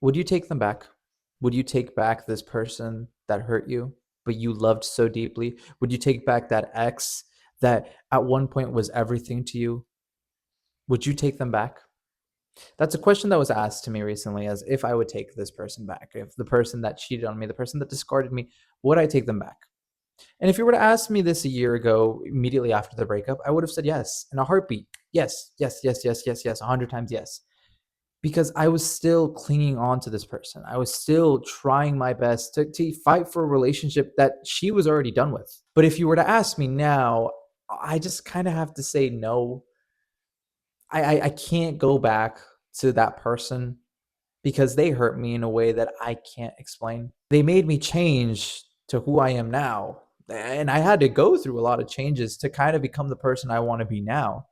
Would you take them back? Would you take back this person that hurt you, but you loved so deeply? Would you take back that ex that at one point was everything to you? Would you take them back? That's a question that was asked to me recently, as if I would take this person back. If the person that cheated on me, the person that discarded me, would I take them back? And if you were to ask me this a year ago, immediately after the breakup, I would have said yes in a heartbeat. Yes, yes, yes, yes, yes, yes, 100 times yes. Because I was still clinging on to this person. I was still trying my best to fight for a relationship that she was already done with. But if you were to ask me now, I just kind of have to say no. I can't go back to that person because they hurt me in a way that I can't explain. They made me change to who I am now. And I had to go through a lot of changes to kind of become the person I want to be now.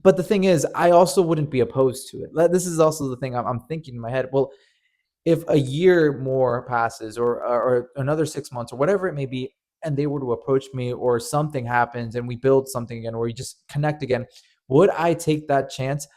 But the thing is, I also wouldn't be opposed to it. This is also the thing I'm thinking in my head. Well, if a year more passes or another 6 months or whatever it may be, and they were to approach me or something happens and we build something again or we just connect again, would I take that chance?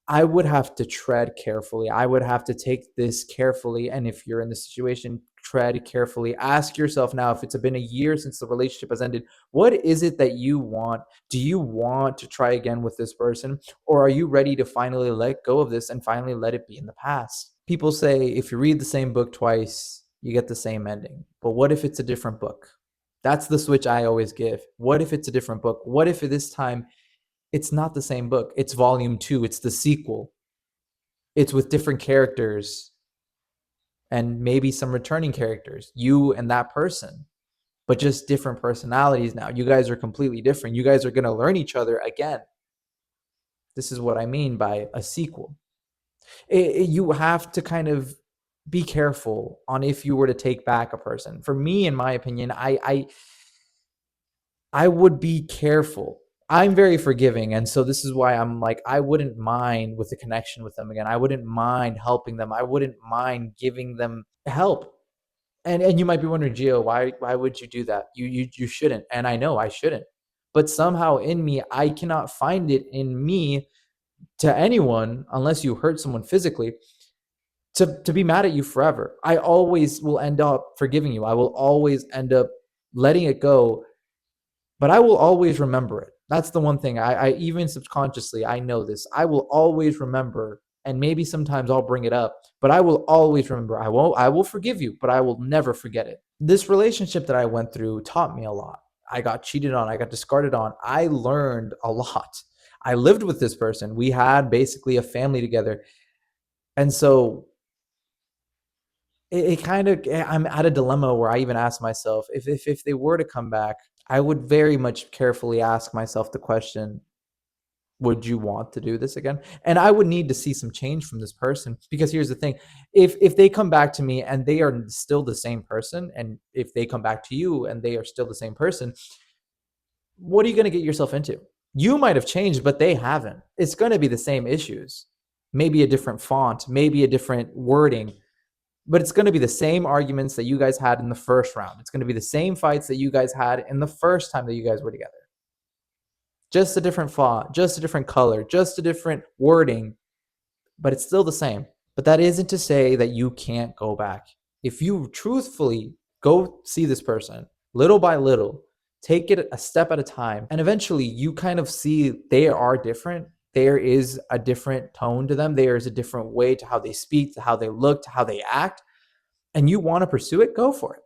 I would have to tread carefully. I would have to take this carefully. And if you're in the situation, tread carefully. Ask yourself now, if it's been a year since the relationship has ended, what is it that you want? Do you want to try again with this person? Or are you ready to finally let go of this and finally let it be in the past? People say if you read the same book twice, you get the same ending. But what if it's a different book? That's the switch I always give. What if it's a different book? What if this time it's not the same book? It's volume two, it's the sequel. It's with different characters and maybe some returning characters, you and that person, but just different personalities now. You guys are completely different. You guys are going to learn each other again. This is what I mean by a sequel. You have to kind of be careful on if you were to take back a person. For me, in my opinion, I would be careful. I'm very forgiving, and so this is why I'm like I wouldn't mind with the connection with them again. I wouldn't mind helping them. I wouldn't mind giving them help. And you might be wondering, Gio, why would you do that? You shouldn't, and I know I shouldn't. But somehow in me, I cannot find it in me to anyone unless you hurt someone physically to be mad at you forever. I always will end up forgiving you. I will always end up letting it go, but I will always remember it. That's the one thing. I even subconsciously, I know this. I will always remember, and maybe sometimes I'll bring it up, but I will always remember. I will forgive you, but I will never forget it. This relationship that I went through taught me a lot. I got cheated on, I got discarded on. I learned a lot. I lived with this person. We had basically a family together. And so it kind of, I'm at a dilemma where I even ask myself if they were to come back, I would very much carefully ask myself the question, would you want to do this again? And I would need to see some change from this person, because here's the thing. If they come back to me and they are still the same person, and if they come back to you and they are still the same person, what are you going to get yourself into? You might have changed, but they haven't. It's going to be the same issues, maybe a different font, maybe a different wording, but it's going to be the same arguments that you guys had in the first round. It's going to be the same fights that you guys had in the first time that you guys were together. Just a different font, just a different color, just a different wording, but it's still the same. But that isn't to say that you can't go back. If you truthfully go see this person little by little, take it a step at a time, and eventually you kind of see they are different. There is a different tone to them. There is a different way to how they speak, to how they look, to how they act, and you want to pursue it, go for it.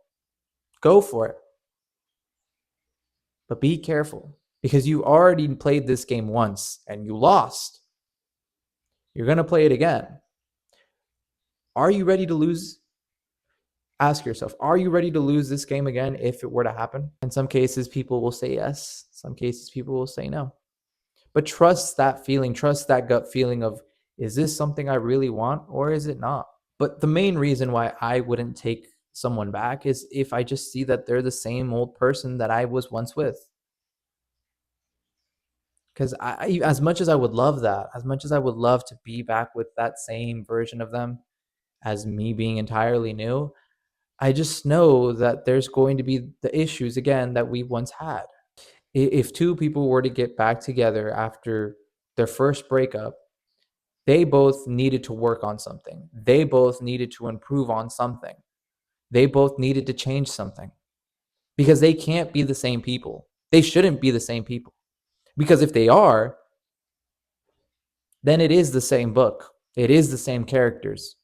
Go for it. But be careful, because you already played this game once and you lost. You're going to play it again. Are you ready to lose? Ask yourself, are you ready to lose this game again if it were to happen? In some cases, people will say yes. Some cases, people will say no. But trust that feeling, trust that gut feeling of, is this something I really want or is it not? But the main reason why I wouldn't take someone back is if I just see that they're the same old person that I was once with. Because as much as I would love that, as much as I would love to be back with that same version of them as me being entirely new, I just know that there's going to be the issues again that we once had. If two people were to get back together after their first breakup, They both needed to work on something. They both needed to improve on something. They both needed to change something because they can't be the same people. They shouldn't be the same people because if they are, then it is the same book. It is the same characters.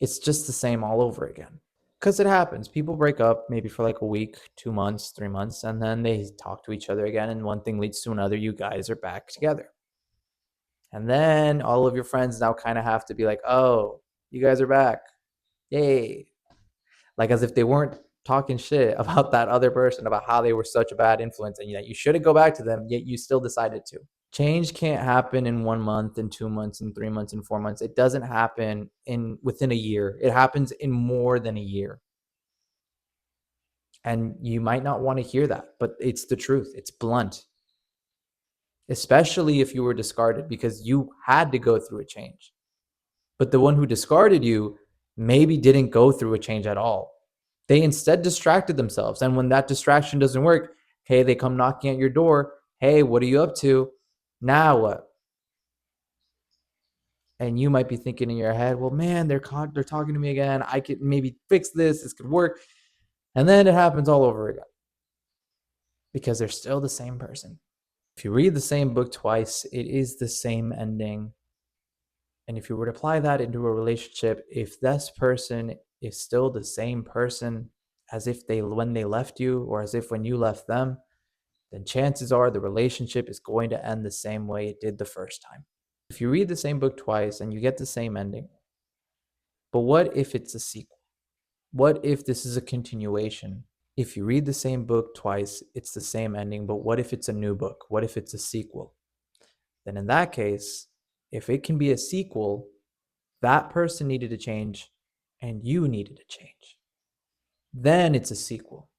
It's just the same all over again. Because it happens. People break up maybe for like a week, 2 months, 3 months, and then they talk to each other again, and one thing leads to another. You guys are back together. And then all of your friends now kind of have to be like, oh, you guys are back. Yay. Like as if they weren't talking shit about that other person, about how they were such a bad influence and that you shouldn't go back to them, yet you still decided to. Change can't happen in 1 month, in 2 months, in 3 months, in 4 months. It doesn't happen in within a year. It happens in more than a year. And you might not want to hear that, but it's the truth. It's blunt. Especially if you were discarded because you had to go through a change. But the one who discarded you maybe didn't go through a change at all. They instead distracted themselves. And when that distraction doesn't work, hey, they come knocking at your door. Hey, what are you up to? Now what? And you might be thinking in your head, well, man, they're talking to me again. I could maybe fix this. This could work. And then it happens all over again because they're still the same person. If you read the same book twice, it is the same ending. And if you were to apply that into a relationship, if this person is still the same person as if when they left you or as if when you left them, then chances are the relationship is going to end the same way it did the first time. If you read the same book twice and you get the same ending, but what if it's a sequel? What if this is a continuation? If you read the same book twice, it's the same ending, but what if it's a new book? What if it's a sequel? Then in that case, if it can be a sequel, that person needed to change and you needed to change. Then it's a sequel.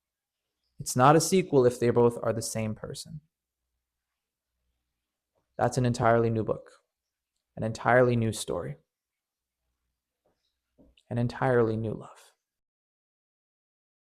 It's not a sequel if they both are the same person. That's an entirely new book, an entirely new story, an entirely new love.